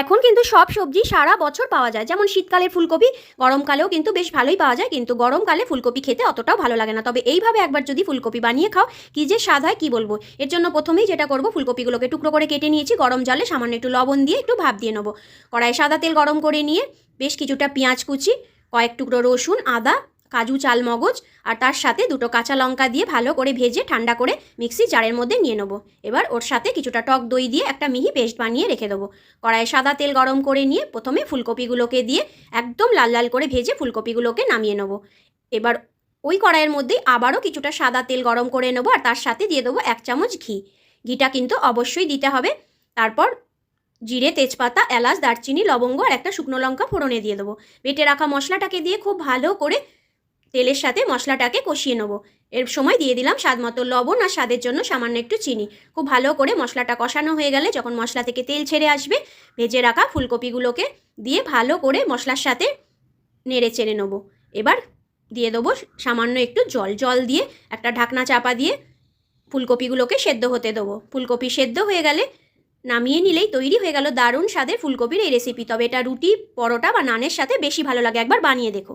এখন কিন্তু সব সবজি সারা বছর পাওয়া যায়, যেমন শীতকালের ফুলকপি গরমকালেও কিন্তু বেশ ভালোই পাওয়া যায়, কিন্তু গরমকালে ফুলকপি খেতে অতটাও ভালো লাগে না। তবে এইভাবে একবার যদি ফুলকপি বানিয়ে খাও কি যে স্বাদ হয় কি বলবো। এর জন্য প্রথমেই যেটা করব, ফুলকপিগুলোকে টুকরো করে কেটে নিয়েছি, গরম জলে সামান্য একটু লবণ দিয়ে একটু ভাপ দিয়ে নেবো। কড়াইয়ে সাদা তেল গরম করে নিয়ে বেশ কিছুটা পেঁয়াজ কুচি, কয়েক টুকরো রসুন, আদা, কাজু, চালমগজ আর তার সাথে দুটো কাঁচা লঙ্কা দিয়ে ভালো করে ভেজে ঠান্ডা করে মিক্সি জারের মধ্যে নিয়ে নেবো। এবার ওর সাথে কিছুটা টক দই দিয়ে একটা মিহি পেস্ট বানিয়ে রেখে দেবো। কড়াইয়ে সাদা তেল গরম করে নিয়ে প্রথমে ফুলকপিগুলোকে দিয়ে একদম লাল লাল করে ভেজে ফুলকপিগুলোকে নামিয়ে নেবো। এবার ওই কড়াইয়ের মধ্যেই আবারও কিছুটা সাদা তেল গরম করে নেবো আর তার সাথে দিয়ে দেবো 1 চামচ ঘি। ঘিটা কিন্তু অবশ্যই দিতে হবে। তারপর জিরে, তেজপাতা, এলাচ, দারচিনি, লবঙ্গ আর একটা শুকনো লঙ্কা ফোড়নে দিয়ে দেবো। বেটে রাখা মশলাটাকে দিয়ে খুব ভালো করে তেলের সাথে মশলাটাকে কষিয়ে নেবো। এর সময় দিয়ে দিলাম স্বাদ মতো লবণ আর স্বাদের জন্য সামান্য একটু চিনি। খুব ভালো করে মশলাটা কষানো হয়ে গেলে যখন মশলা থেকে তেল ছেড়ে আসবে, ভেজে রাখা ফুলকপিগুলোকে দিয়ে ভালো করে মশলার সাথে নেড়ে চেড়ে নেবো। এবার দিয়ে দেবো সামান্য একটু জল দিয়ে একটা ঢাকনা চাপা দিয়ে ফুলকপিগুলোকে সেদ্ধ হতে দেবো। ফুলকপি সেদ্ধ হয়ে গেলে নামিয়ে নিলেই তৈরি হয়ে গেল দারুণ স্বাদের ফুলকপির এই রেসিপি। তবে এটা রুটি, পরোটা বা নানের সাথে বেশি ভালো লাগে, একবার বানিয়ে দেখো।